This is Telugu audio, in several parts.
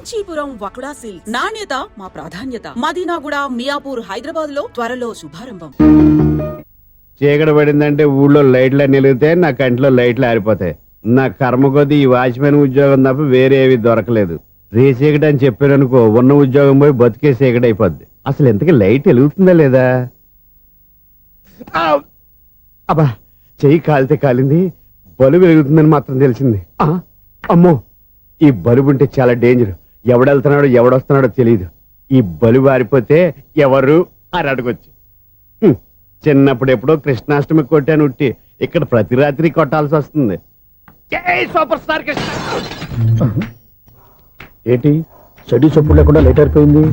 కాంచీపురం వకుడా సిల్క్స్ నాణ్యత మా ప్రాధాన్యత. మదీనాగూడ, మియాపూర్, హైదరాబాద్ లో త్వరలో శుభారంభం. చీకటి పడిందంటే ఊళ్ళో లైట్లు అన్ని వెలిగితే నా కంటిలో లైట్లు ఆరిపోతాయి. నా కర్మ కొద్దీ ఈ వాచ్మెన్ ఉద్యోగం తప్ప వేరే ఏవి దొరకలేదు. రే చీకటి అని చెప్పారనుకో, ఉన్న ఉద్యోగం పోయి బతికే చీకటి అయిపోద్ది. అసలు ఇంతకీ లైట్ వెలుగుతుందా లేదా? అబ్బా, చెయ్యి కాలితే కాలింది, బలుబు వెలుగుతుందని మాత్రం తెలిసింది. అమ్మో, ఈ బలుబు ఉంటే చాలా డేంజర్. ఎవడెళ్తున్నాడో ఎవడొస్తున్నాడో తెలియదు. ఈ బలుబు ఆరిపోతే ఎవరు అని అడగొచ్చు. చిన్నప్పుడు ఎప్పుడో కృష్ణాష్టమి కొట్టాను ఉట్టి, ఇక్కడ ప్రతి రాత్రి కొట్టాల్సి వస్తుంది. Super star Krishna. ఏంటి చెడు చొప్పుడు లేకుండా లేట్ అయిపోయింది?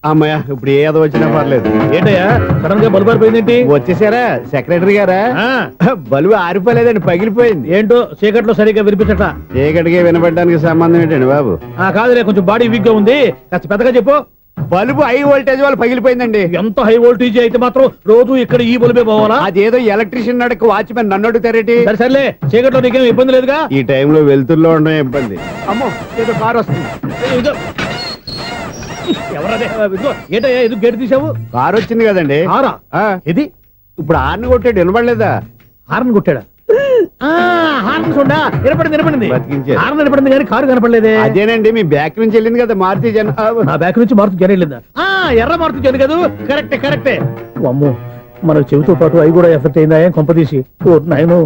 అమ్మయ్య, ఇప్పుడు ఏదో వచ్చినా పర్లేదు. ఏంటయ్యా సడన్ గా బల్బు అయిపోయింది? వచ్చేసారా సెక్రటరీ గారా? బలుబు ఆరిపోలేదండి, పగిలిపోయింది. ఏంటో చీకట్లో సరిగ్గా వినిపించట. చీకటికి వినపడడానికి సంబంధం ఏంటండి బాబు? కాదులే, కొంచెం బాడీ వీక్ గా ఉంది, కాస్త పెద్దగా చెప్పు. బల్బు హై వోల్టేజ్ వాళ్ళు పగిలిపోయిందండి. ఎంత హై వోల్టేజ్ అయితే మాత్రం రోజు ఇక్కడ ఈ బల్బే పోవాలా? అదేదో ఎలక్ట్రీషియన్ నడక వాచ్మెన్ నన్ను అడుగుతారేటి? సరే సర్లే, చీకట్లో నీకేం ఇబ్బంది లేదుగా? ఈ టైంలో వెళ్తుల్లో ఉండడం ఇబ్బంది. అమ్మో, ఏదో కారు వస్తుంది. ఎవరదే? ఏంటయ్యా ఎందుకు గేట్ తీసావు? కారు వచ్చింది కదండి. కారా? ఇది ఇప్పుడు హార్న్ కొట్టాడు, వినపడలేదా? హార్న్ కొట్టాడా? హార్న్ చూడా వినపడింది. బతికించారు. హార్న్ వినపడింది కానీ కారు కనపడలేదే. అదేనండి, మీ బ్యాక్ నుంచి వెళ్ళింది కదా మారుతి జన. నా బ్యాక్ నుంచి మారుతి జన వెళ్ళిందా? ఎర్ర మారుతి జన కదా. కరెక్టే. అమ్మో, మనకు చెవితో పాటు అవి కూడా ఎఫెక్ట్ అయిందా కొంపదీసి? నాయను.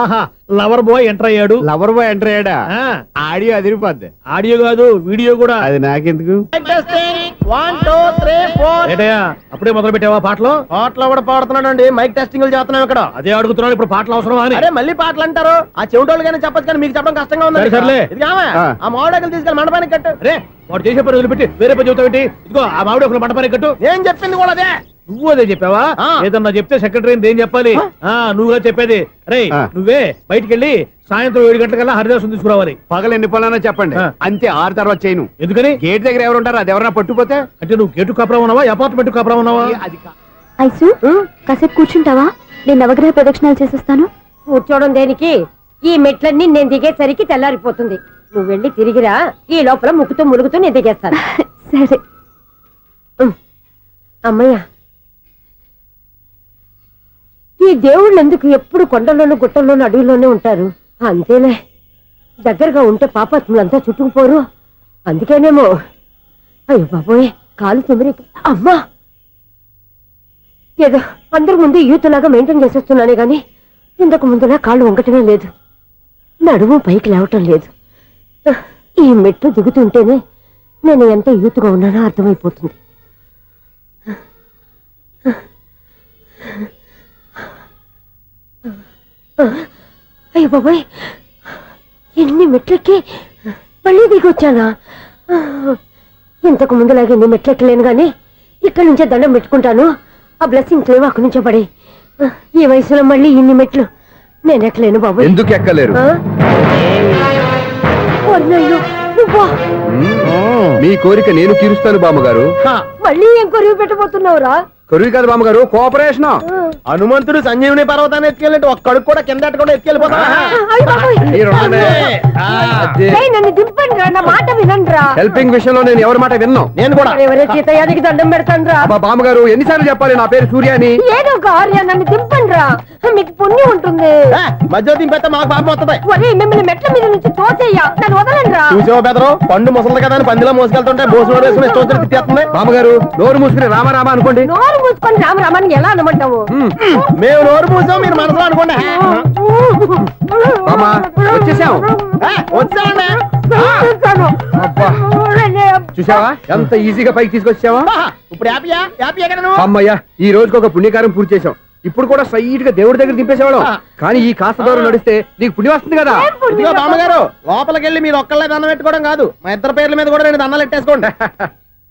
ఆహా, లవర్ బాయ్ ఎంటర్ అయ్యాడు. లవర్ బాయ్ ఎంటర్ అయ్యాడా? ఆడియో అదిరిపోద్ది. ఆడియో కాదు, వీడియో కూడా. అది నాకెందుకు? ఏంటయ్యా అప్పుడే మొదలు పెట్టావా పాటలు? పాటలు కూడా పాడుతున్నాడు. మైక్ టెస్టింగ్ చేస్తున్నాం ఇక్కడ. అదే అడుగుతున్నాను, ఇప్పుడు పాటలు అవసరమా అని. అరే మళ్ళీ పాటలు అంటారు. ఆ చెవిటోళ్ళు కానీ చెప్పచ్చు, కానీ మీకు చెప్పడం కష్టంగా ఉంది. సర్లే. ఆ మామిడాకులు తీసుకెళ్ళి మండపానికి కట్టు. రే, వాడు చేసే పని వదిలిపెట్టి వేరే పని చెబుతావు ఏంటి? ఇదిగో ఆ మామిడి ఒక మండపానికి కట్టు. నేను చెప్పింది కూడా అదే. నువ్వు అదే చెప్పావా? ఏదన్నా చెప్తే సెక్రటరీ ఏం చెప్పాలి? నువ్వుగా చెప్పేది. రే, నువ్వే బయటికి వెళ్ళి సాయంత్రం 7 గంటలకల్లా హరిదాసు తీసుకురావాలి. పగలు ఎన్ని పనులన్నా చెప్పండి, అంతే. 6 తర్వాత చేయను. ఎందుకని? గేట్ దగ్గర ఎవరు ఉంటారు? అది ఎవరన్నా పట్టుపోతే. అంటే నువ్వు గేటు కాపురా ఉన్నావా, అపార్ట్మెంట్ కాపురా ఉన్నావా? అది ఐసు, కాసేపు కూర్చుంటావా? నేను నవగ్రహ ప్రదక్షిణాలు చేసేస్తాను. కూర్చోవడం దేనికి? ఈ మెట్లన్నీ నేను దిగేసరికి తెల్లారిపోతుంది. నువ్వు వెళ్ళి తిరిగిరా, ఈ లోపల ముక్కుతూ ములుగుతూ నేను దిగేస్తాను. సరే. అమ్మయ్య, ఈ దేవుళ్ళు ఎందుకు ఎప్పుడు కొండల్లోనూ గుట్టల్లోనూ అడవిలోనే ఉంటారు? అంతేలే, దగ్గరగా ఉంటే పాపాత్ములంతా చుట్టుకుపోరు. అందుకేనేమో. అయ్యో బాబోయ్, కాలు తిమిరి. అమ్మా, ఏదో అందరి ముందు యూత్లాగా మెయింటైన్ చేసేస్తున్నానే గాని ఇంతకు ముందులా కాళ్ళు వంకటమే లేదు, నడుము పైకి లేవటం లేదు. ఈ మెట్లు దిగుతుంటేనే నేను ఎంత యూత్గా ఉన్నానో అర్థమైపోతుంది. అయ్యో బాబాయ్, ఎన్ని మెట్లెక్కి మళ్ళీ దిగొచ్చానా? ఇంతకు ముందులాగే ఎన్ని మెట్లెక్కలేను గాని ఇక్కడి నుంచే దండం పెట్టుకుంటాను. ఆ బ్లెస్సింగ్స్ లేవు అక్కడి నుంచే పడి. ఈ వయసులో మళ్ళీ ఇన్ని మెట్లు నేను ఎక్కలేను బాబాయ్. ఎందుకు ఎక్కలేరు? మీ కోరిక నేను తీరుస్తాను బామ్మగారు. మళ్ళీ ఏం కొరివి పెట్టబోతున్నావురా? కొరివి కాదు బామ్మగారు, కోఆపరేషన్. హనుమంతుడు సంజీవుని పర్వతాన్ని ఎత్తుకెళ్ళినట్టు ఒక్కడికి కూడా కింద కూడా ఎత్తుకెళ్ళిపోతా. నన్ను దింపండి రా, నా మాట వినండిరా. హెల్పింగ్ విషయంలో నేను ఎవరి మాట విన్నాను. నేను కూడా ఎవరే సీతయ్యానికి దండం పెడతాను రా. బామ్మగారు ఎన్నిసార్లు చెప్పాలి నా పేరు సూర్యాని? ఏదో ఒక ఆర్య, నన్ను దింపండి రా, మీకు పుణ్యం ఉంటుంది. మధ్య దింపేస్తే మాకు పాపం వస్తుంది. మిమ్మల్ని మెట్ల మీద నుంచి తోసేయ్యా, నన్ను వదలండి రా. చూసావో బెదరు, పండు ముసలి కదా అని పందిలో మోసుకెళ్తుంటే బోసులో వేసుకుని ఇష్టం తిట్టేస్తుంది. బామ్మగారు నోరు మూసుకుని రామారామ అనుకోండి. నోరు మూసుకొని రామరామాన్ని ఎలా అనమంటావు? మేము నోరు మూసాం, మీరు మనసులో అనుకోండి. వచ్చేసాం. వచ్చామండి. చూసావా ఎంత ఈజీగా పైకి తీసుకొచ్చావా? ఇప్పుడు హ్యాపీ ఎక్కడ నువ్వు? అమ్మయ్యా, ఈ రోజుకి ఒక పుణ్యకారం పూర్తి చేసాం. ఇప్పుడు కూడా స్ట్రైట్ గా దేవుడి దగ్గర దింపేసేవాళ్ళం. కానీ ఈ కాస్త దూరం నడిస్తే నీకు పుణ్యం వస్తుంది కదా. ఇదిగో బామ్మగారు, లోపలికి వెళ్ళి మీరు ఒక్కళ్ళే దండం పెట్టుకోవడం కాదు, మా ఇద్దరు పేర్ల మీద కూడా 2 దండాలు ఎట్టేసుకోండి.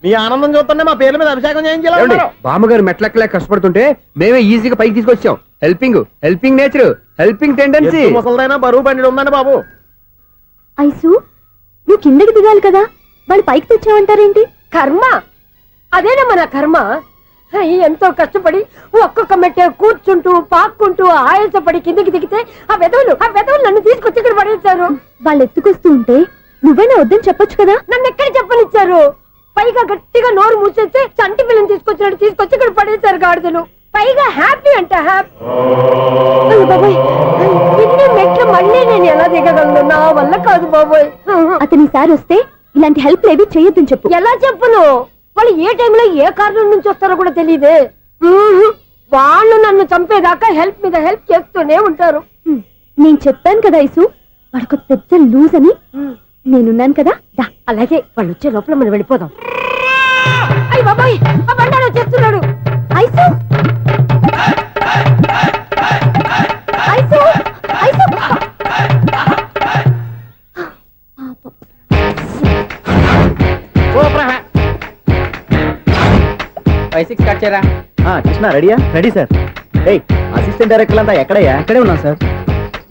మీ ఆనందం చూస్తుంటే మా పేర్ల మీద అభిషేకం చేయించాలి. బామ్మగారు మెట్లెక్కలే కష్టపడుతుంటే మేమే ఈజీగా పైకి తీసుకొచ్చాం. Helping nature, helping tendency. ముసలిదైనా బరువు బండి ఉందండి బాబు. ఐసు, నువ్వు కిందకి దిగాలి కదా, వాళ్ళు పైకి తెచ్చావంటారేంటి? కర్మ, అదేనమ్మా నా కర్మ. ఎంతో కష్టపడి ఒక్కొక్క మెట్టే కూర్చుంటూ పాక్కుంటూ ఆయాసపడి కిందికి దిగితే ఆ వెధవులు నన్ను తీసుకొచ్చి ఇక్కడ పడేశారు. వాళ్ళు ఎత్తుకొస్తూ ఉంటే నువ్వేనా వద్దని చెప్పొచ్చు కదా. నన్ను ఎక్కడ చెప్పనిచ్చారు? పైగా గట్టిగా నోరు మూసేస్తే చంటి పిల్లని తీసుకొచ్చినట్టు తీసుకొచ్చి ఇక్కడ పడేశారు గాడిదలు. పైగా హ్యాపీ అంట హ్యాపీ. అయ్యో బాబోయ్, ఇన్ని మెట్లు మళ్ళీ నేను ఎలా దిగగలను? నా వల్ల కాదు బాబోయ్. అతని సారి వస్తే ఇలాంటి హెల్ప్ లేవి చేయొద్దని చెప్పు. ఎలా చెప్పును? వాళ్ళు ఏ టైంలో ఏ కారణం నుంచి వస్తారో కూడా తెలియదే. వాళ్ళు నన్ను చంపేదాకా హెల్ప్ మీద హెల్ప్ చేస్తూనే ఉంటారు. నేను చెప్పాను కదా ఐసు, వాడికి పెద్ద లూజ్ అని. నేనున్నాను కదా. దా. అలాగే వాళ్ళు వచ్చే లోపల మనం వెళ్ళిపోదాం. అయ్య బాబాయ్, ఆ బండారు వచ్చేస్తున్నాడు. Ice ice ice. కృష్ణ రెడీయా? Ready sir. అసిస్టెంట్ డైరెక్టర్ అంతా ఎక్కడయ్యా? ఇక్కడే ఉన్నా సార్.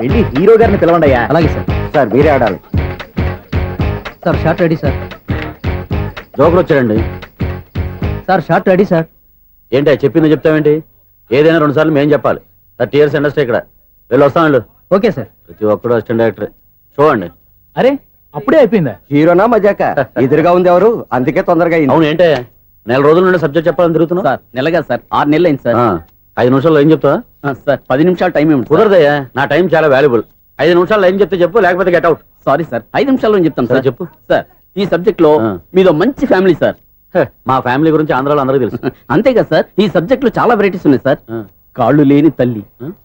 వెళ్ళి హీరో గారిని పిలవండి అయ్యా. అలాగే సార్. సార్ మీరే ఆడాలి sir. Shot ready sir. Joker వచ్చాడండి. Sir shot ready sir. ఏంటి చెప్పింది చెప్తావేంటి? ఏదైనా 2 సార్లు మేం చెప్పాలి. 30 years ఇండస్ట్రీ ఇక్కడ. వెళ్ళి వస్తాం వెళ్ళు. Okay sir. ప్రతి ఒక్కడు అసిస్టెంట్ డైరెక్టర్. చూడండి. అరే అప్పుడే అయిపోయిందా? హీరోనా మజాక? ఎదురుగా ఉంది ఎవరు, అందుకే తొందరగా అయింది. అవును ఏంటే 4 రోజుల నుండి సబ్జెక్ట్ చెప్పాలని తిరుగుతున్నా సార్ నెలగా సార్ 6 నెలలు అయింది సార్. 5 నిమిషాల్లో ఏం చెప్తా సార్ 10 నిమిషాలు టైం ఏమి కుదరదయ్యా. నా టైం చాలా వాల్యుబుల్. 5 నిమిషాల్లో ఏం చెప్తే చెప్పు, లేకపోతే గెట్ అవుట్. సారీ సార్ 5 నిమిషాల్లో చెప్తాను సరే సార్. చెప్పు. సార్ ఈ సబ్జెక్ట్ లో మీదో మంచి ఫ్యామిలీ సార్. మా ఫ్యామిలీ గురించి ఆంధ్రాలో అందరికీ తెలుసు. అంతేగా సార్, ఈ సబ్జెక్ట్ లో చాలా వెరైటీస్ ఉన్నాయి సార్. ఆ. కాళ్ళు లేని తల్లి,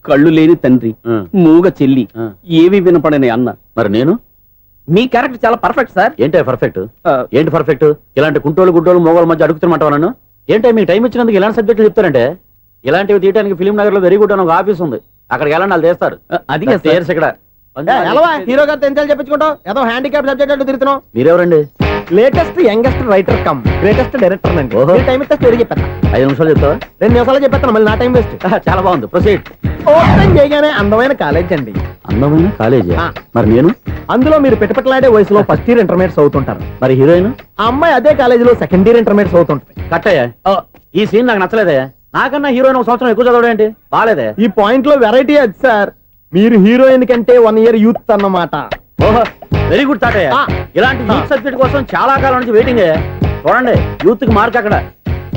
కళ్ళు లేని తండ్రి, ఆ. మూగ చెల్లి, ఆ. ఏవి వినపడని అన్న. మరి నేను మీ క్యారెక్టర్ చాలా పర్ఫెక్ట్ సార్. ఏంటే పర్ఫెక్ట్? ఏంటి పర్ఫెక్ట్? ఇలాంటి కుంటోలు గుడ్డోలు మోగోళ్ళ మధ్య అడుగుతున్నమాట నన్ను. ఏంటంటే మీకు టైం ఇచ్చినందుకు ఇలాంటి సబ్జెక్టులు చెప్తారంటే? ఇలాంటివి తీయడానికి ఫిలిం నగర్ లో వెరీ గుడ్ అని ఒక ఆఫీస్ ఉంది. అక్కడికి వెళ్ళండి, వాళ్ళు చేస్తారు. అది చేర్స్ ఇక్కడ హీరో గారితో ఎంతసేపు చెప్పించుకుంటావు? ఏదో హ్యాండిక్యాప్ సబ్జెక్ట్ అంటూ తిరుగుతున్నావు. మీరెవరండి? Latest youngest writer cum greatest director అండి. ఓహో. టైం ఇస్తే స్టోరీ చెప్పేస్తా. 5 నిమిషాలు చెప్తావా? 2 నిమిషాలు చెప్పేస్తాను, మళ్ళీ నా టైం వేస్ట్. చాలా బాగుంది. ప్రొసీడ్. ఓపెన్ చేయగానే అందమైన కాలేజ్ అండి. అందమైన కాలేజీ. ఆ. మరి నేను? అందులో మీరు పెట్టుపట్లాడే వయసులో ఫస్ట్ ఇయర్ ఇంటర్మీడియట్స్ అవుతుంటారు. మరి హీరోయిన్? ఆ అమ్మాయి అదే కాలేజీలో సెకండ్ ఇయర్ ఇంటర్మీడియట్స్ అవుతుంటుంది. కట్టయ్యా. ఈ సీన్ నాకు నచ్చలేదే. నాకన్నా హీరోయిన్ 1 సంవత్సరం ఎక్కువ చదవడం ఏంటి? బాలేదే. ఈ పాయింట్ లో వెరైటీ అది సార్. మీరు హీరోయిన్ కంటే 1 year యూత్ అన్నమాట. ఓహో వెరీ గుడ్ తాటయ్య. ఆ. ఇలాంటి యూత్ సబ్జెక్ట్ కోసం చాలా కాలం నుంచి వెయిటింగ్. చూడండి యూత్ కి మార్క్ అక్కడ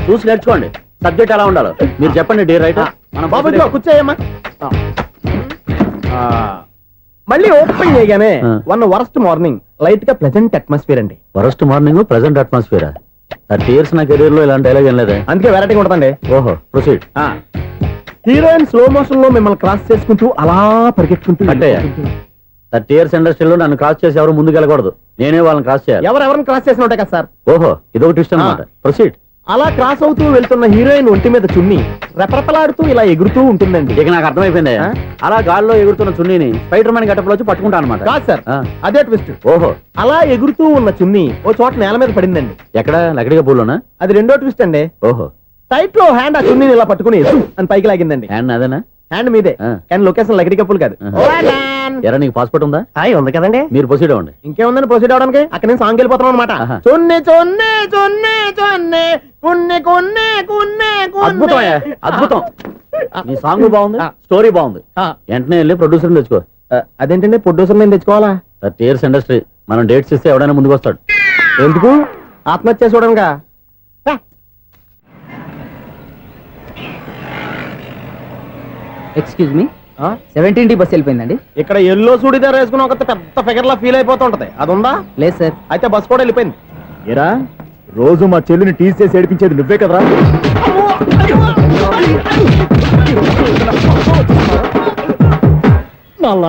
చూసి నేర్చుకోండి. సబ్జెక్ట్ ఎలా ఉండాలో మీరు చెప్పండి. డే రైట్ బాబు ఇదిగో కూర్చోయమ్మా. మళ్ళీ ఓపెన్ చేయగానే ఆ. వరస్ట్ మార్నింగ్ లైట్ గా ప్లెజెంట్ అట్మాస్ఫియర్ అండి. First morning present atmosphere. 30 years నా కెరీర్ లో ఇలాంటి డైలాగ్ ఏం లేదే. అందుకే వెరైటీగా ఉంటుందండి. ఓహో ప్రొసీడ్. హీరోయిన్ స్లో మోషన్ లో మిమ్మల్ని క్రాస్ చేసుకుంటూ అలా పరిగెట్టుకుంటూ కట్టయ్య. 30 years ఇండస్ట్రీలో నన్ను క్రాస్ చేసి ఎవరు ముందుకు వెళ్ళకూడదు. నేనే వాళ్ళని క్రాస్ చేయాలి. ఎవరెవరిని క్రాస్ చేసిన ఉంటాయి కదా సార్. ఓహో ఇదొక ట్విస్ట్ అన్నమాట. ప్రొసీడ్. అలా క్రాస్ అవుతూ వెళ్తున్న హీరోయిన్ ఒంటి మీద చున్ని రెపరెపలాడుతూ ఇలా ఎగురుతూ ఉంటుందండి. ఇక నాకు అర్థమైపోయింది. ఆ? అలా గాల్లో ఎగురుతున్న చున్నీని స్పైడర్ మ్యాన్ గెటప్లో వచ్చి పట్టుకుంటా అనమాట. కాదు సార్, ఆ. అదే ట్విస్ట్. ఓహో అలా ఎగురుతూ ఉన్న చున్ని ఓ చోట నేల మీద పడిందండి. ఎక్కడ? లకడిగా పూల్లోనా? అది రెండో ట్విస్ట్ అండి. ఓహో టైట్ లో హ్యాండ్ ఆ చున్నీని ఇలా పట్టుకుని అని పైకి లాగిందండి. హ్యాండ్ అదేనా? హ్యాండ్ మీదే, ఆ. కానీ లొకేషన్ లకడి కప్పులు కాదు. ఎరా నీకు పాస్పోర్ట్ ఉందా? హాయ్ ఉంది కదండి. మీరు ప్రొసీడ్ అవ్వండి. ఇంకేముందని ప్రొసీడ్ అవడానికి? అక్కడ నేను సాంగ్ వెళ్ళిపోతున్నాం అనమాట. ఆహా. చున్ని చున్ని చున్ని చున్ని కున్ని కున్ని కున్ని అద్భుతం అయ్యా, అద్భుతం. నీ సాంగ్ బాగుంది, ఆ. స్టోరీ బాగుంది. వెంటనే వెళ్ళి ప్రొడ్యూసర్ తెచ్చుకో. అదేంటండి ప్రొడ్యూసర్ నేను తెచ్చుకోవాలా? 30 years ఇండస్ట్రీ. మనం డేట్స్ ఇస్తే ఎవడైనా ముందుకు వస్తాడు. ఎందుకు? ఆత్మహత్య చూడనుగా. Excuse me, 17D bus వెళ్ళిపోయిందండి. ఇక్కడ ఎల్లో చూడిదార్ వేసుకుని ఒక పెద్ద ఫిగర్ లా ఫీల్ అయిపోతుంటది, అది ఉందా? లేదు సార్. అయితే బస్ కూడా వెళ్ళిపోయింది. ఏరా రోజు మా చెల్లిని టీస్ చేసి ఏడిపించేది నువ్వే కదరా?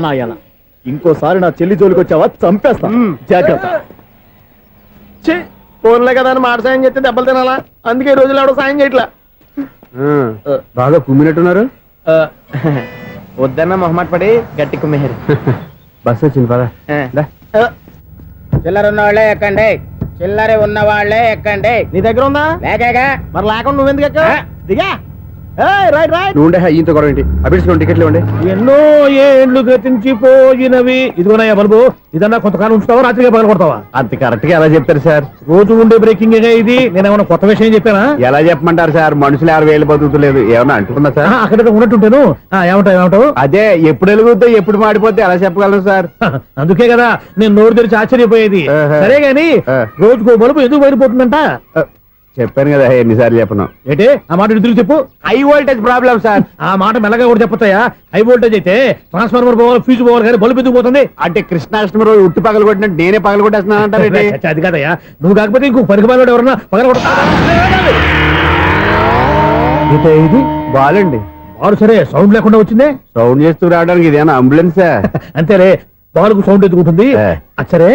నాయన ఇంకోసారి నా చెల్లి జోలికి వచ్చావా చంపేస్తా, జాగ్రత్త. ఫోన్లే కదా అని మాట సాయం చేస్తే దెబ్బలు తినాలా? అందుకే ఈ రోజులు ఎవడో సాయం చేయట్లా. బాగా కుమ్మినట్టున్నారు. వద్దన్న మొహమాట పడి గట్టి కుమ్మేరు. బస్ వచ్చింది పద. చిల్లర ఉన్న వాళ్ళే ఎక్కండి, చిల్లర ఉన్న వాళ్ళే ఎక్కండి. నీ దగ్గర ఉందా? లేకగా మరి లేకుండా నువ్వెందుకు ఎక్కావు? దిగా. Right right. నువ్వు ఉండే ఇంత గొడవ ఏంటి? అభిడ్చుకోండి, టికెట్లు ఇవ్వండి. ఎన్నో ఏండ్లు గతించిపోయినవి. ఇదిగోనయ్యా బల్బు, ఇదన్నా కొంతకాలం ఉంచుతావా, రాత్రిగా పగల కొడతావా? అంత కరెక్ట్ గా ఎలా చెప్తారు సార్? రోజు ఉండే బ్రేకింగ్ ఇది. నేనేమన్నా కొత్త విషయం చెప్పానా? ఎలా చెప్పమంటారు సార్? మనుషులు 60 బతుకుతలేదు, ఏమన్నా అంటున్నా సార్? అక్కడ ఉన్నట్టుంటాను. ఏమంటావు? అదే ఎప్పుడు వెలుగుతో ఎప్పుడు మాడిపోతే ఎలా చెప్పగలను సార్? అందుకే కదా నేను నోరు తెరిచి ఆశ్చర్యపోయేది. సరే గాని రోజుకో బల్బు ఎందుకు బయటపోతుందంట? చెప్పాను కదా ఎన్నిసార్లు చెప్పను. ఏంటి ఆ మాట తిరిగి చెప్పు. High voltage problem sir. ఆ మాట మెల్లగా కూడా చెప్పొచ్చాయా? హై వోల్టేజ్ అయితే ట్రాన్స్ఫార్మర్ పోవాలి, ఫ్యూజ్ పోవాలి, కానీ బల్బు ఎందుకు పోతుంది? అంటే కృష్ణాష్టమి రోజు ఉట్టి పగలు కొట్టినట్టు నేనే పగలు కొట్టేస్తున్నాను అంటారు. అది కాదయ్యా, నువ్వు కాకపోతే ఇంకో పనికి పగలడు ఎవరన్నా పగల కొడతా. ఇది బాలండి. బాలు సరే సౌండ్ లేకుండా వచ్చిందే. సౌండ్ చేస్తూ రావడానికి ఇదేనా అంబులెన్సా? అంతేలే, బాలుకు సౌండ్ ఎదుగుతుంది. సరే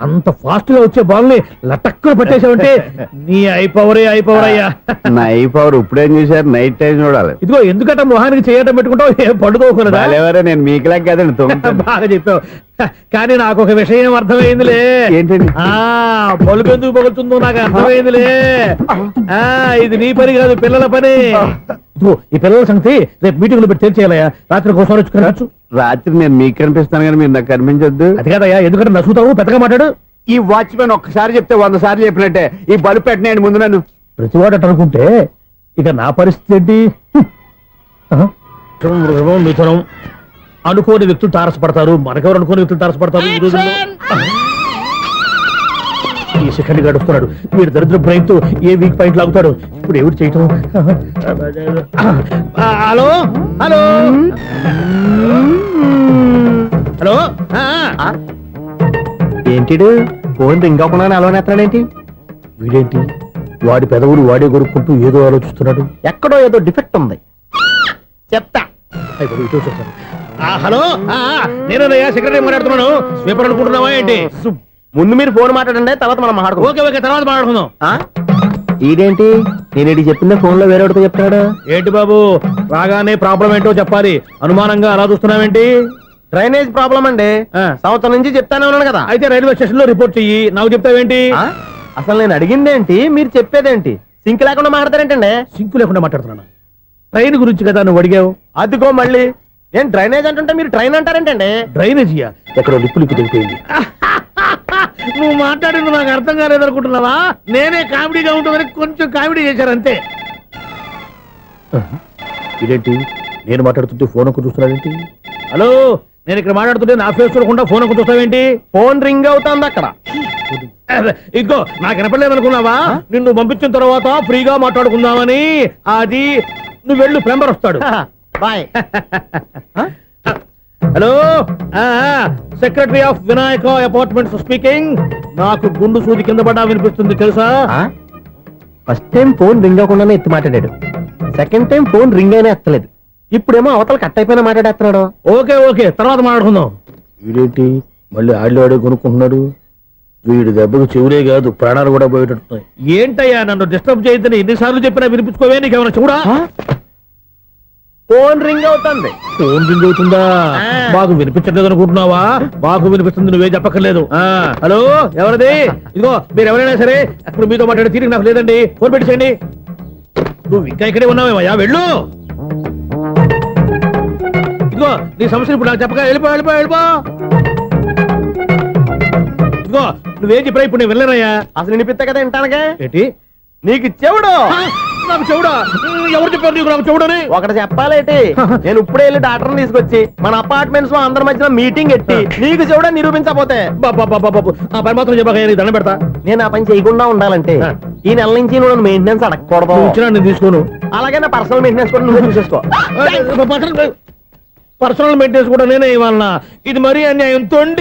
అంత ఫాస్ట్ గా వచ్చే బాల్ ని లటక్కులు పట్టేసావంటే నీ అయిపోవరే అయ్యా. నైట్ పవర్ ఇప్పుడేం చూసారు? నైట్ టైం చూడాలి. ఇదిగో ఎందుకంటే మొహానికి చేయటం పెట్టుకుంటావు, ఏం పండుకోకూడదా? ఎవరే నేను మీకులాగా కదండి. బాగా చెప్పావు. కానీ నాకు ఒక విషయం అర్థమైందిలే. ఏంటండి? బల్బు ఎందుకు పగులుతుందో నాకు అర్థమైందిలే. ఇది నీ పని కాదు, పిల్లల పని. ఇదిగో ఈ పిల్లల సంగతి రేపు మీటింగ్ లో పెట్టి తెలిసేయాలయ్యా. రాత్రి ఒకసారి వచ్చి కనవచ్చు. రాత్రి నేను మీకు కనిపిస్తాను కానీ మీరు నాకు కనిపించొద్దు. అది కాదయ్యా, ఎందుకంటే నసుగుతావు, పెద్దగా మాట్లాడు. ఈ వాచ్మెన్ ఒక్కసారి చెప్తే 100 సార్లు చెప్పినట్టే. ఈ బల్బు పెట్టినాయండి ముందు నన్ను. ప్రతివాడు అట్ట అనుకుంటే ఇక నా పరిస్థితి ఏంటి? మిథునం అనుకోని వ్యక్తులు తారసపడతారు. మనకెవరు అనుకోని వ్యక్తులు తారసపడతారు ఈ రోజుల్లో? ఈ సెకండ్ గడుపుతున్నాడు వీడు దరిద్ర బ్రెయిన్ తో. ఏ వీక్ పాయింట్ లాగుతాడు ఇప్పుడు? ఎవరు చేయటం? Hello hello hello. ఏంటిడు ఫోన్ రింగ్ అవ్వకుండా అలవనేస్తాడేంటి? వీడేంటి వాడి పెదవులు వాడే కొరుక్కుంటూ ఏదో ఆలోచిస్తున్నాడు. ఎక్కడో ఏదో డిఫెక్ట్ ఉంది, చెప్తా. హలో, నేనయ్యా సెక్రటరీ మాట్లాడుతున్నాను. స్వీపర్ అనుకుంటున్నావా ఏంటి? ముందు మీరు ఫోన్ మాట్లాడండి, తర్వాత మనం మాట్లాడుకో. ఓకే ఓకే, తర్వాత మాట్లాడుకుందాం. ఇదేంటి నేను చెప్పిందే ఫోన్ లో వేరే చెప్తాడు? ఏంటి బాబు రాగానే ప్రాబ్లం ఏంటో చెప్పాలి. అనుమానంగా అలా చూస్తున్నావేంటి? డ్రైనేజ్ ప్రాబ్లం అండి. సంవత్సరం నుంచి చెప్తానే ఉన్నాను కదా. అయితే రైల్వే స్టేషన్ లో రిపోర్ట్ చెయ్యి, నాకు చెప్తావేంటి? అసలు నేను అడిగిందేంటి, మీరు చెప్పేదేంటి? సింక్ లేకుండా మాట్లాడతారేంటండి? సింకు లేకుండా మాట్లాడుతున్నాను. ట్రైన్ గురించి కదా నువ్వు అడిగావు. అదిగో మళ్ళీ నేను డ్రైనేజ్ అంటుంటే మీరు ట్రైన్ అంటారేంటండి? డ్రైనేజీయా? ఎక్కడో లిప్పులికి దిగిపోయింది. నువ్వు మాట్లాడింది నాకు అర్థం కాలేదనుకుంటున్నావా? నేనే కామెడీగా ఉంటుందని కొంచెం కామెడీ చేశారు అంతే. ఇదేంటి నేను మాట్లాడుతుంటే ఫోన్ ఒక్క చూస్తున్నావేంటి? హలో, నేను ఇక్కడ మాట్లాడుతుంటే నా ఫేస్ చూడకుండా ఫోన్ ఒక్క చూస్తావేంటి? ఫోన్ రింగ్ అవుతుంది అక్కడ. ఇదిగో నాకు వినపడలేదు అనుకున్నావా? నిన్ను పంపించిన తర్వాత ఫ్రీగా మాట్లాడుకుందామని. అది నువ్వు వెళ్ళు, ప్లంబర్ వస్తాడు. Bye. Hello, secretary of Vinayaka apartments speaking. నాకు గుండు సూది కింద పడ్డా వినిపిస్తుంది తెలుసా? ఫస్ట్ టైం ఫోన్ రింగ్ అవ్వకుండానే ఎత్తి మాట్లాడాడు. సెకండ్ టైం ఫోన్ రింగ్ అయినా ఎత్తలేదు. ఇప్పుడేమో అవతల కట్ అయిపోయినా మాట్లాడేస్తున్నాడు. ఓకే ఓకే, తర్వాత మాట్లాడుకుందాం. వీడేంటి మళ్ళీ ఆడే కొనుక్కుంటున్నాడు? వీడి దెబ్బకు చెవులే కాదు ప్రాణాలు కూడా పోయేటట్టున్నాయి. ఏంటయ్యా నన్ను డిస్టర్బ్ చేయొద్దని ఎన్నిసార్లు చెప్పినా వినిపించుకోవే? నీకేమైనా చూడా? ఫోన్ రింగ్ అవుతుంది. ఫోన్ రింగ్ అవుతుందా? మాకు వినిపించట్లేదు అనుకుంటున్నావా? మాకు వినిపిస్తుంది, నువ్వే చెప్పక్కర్లేదు. హలో, ఎవరిది? ఇదిగో మీరు ఎవరైనా సరే ఇప్పుడు మీతో మాట్లాడే తీరిక నాకు లేదండి. ఫోన్ పెట్టేసేయండి. నువ్వు ఇంకా ఇక్కడే ఉన్నావేమయ్యా, వెళ్ళు. ఇదిగో నీ సమస్యలు ఇప్పుడు నాకు చెప్పక వెళ్ళిపో వెళ్ళిపో వెళ్ళిపో. ఇదిగో నువ్వేం చెప్పరా ఇప్పుడు నేను వెళ్ళానయ్యా. అసలు వినిపిస్తా కదా వింటానగా. ఏంటి నీకు చెవుడు? నాకు చెవుడా? ఎవరు చెప్పారు నీకు నాకు చెవుడని? ఒకటి చెప్పాలేటి, నేను ఇప్పుడే వెళ్ళి డాక్టర్ని తీసుకొచ్చి మన అపార్ట్మెంట్స్ లో అందరి మధ్యన మీటింగ్ ఎట్టి నీకు చెవుడని నిరూపించకపోతే ఆ పని మాత్రం చెప్పక దండం పెడతా. నేను ఆ పని చేయకుండా ఉండాలంటే ఈ నెల నుంచి నువ్వు మెయింటెనెన్స్ అడగకూడదు. ఇచ్చినా నేను తీసుకోను. అలాగే నా పర్సనల్ మెయింటెనెన్స్ కూడా నువ్వే చూసేసుకో. పర్సనల్ మెయింటెనెన్స్ కూడా నేనే ఇవ్వాలన్నా? ఇది మరీ అన్యాయం. తొండి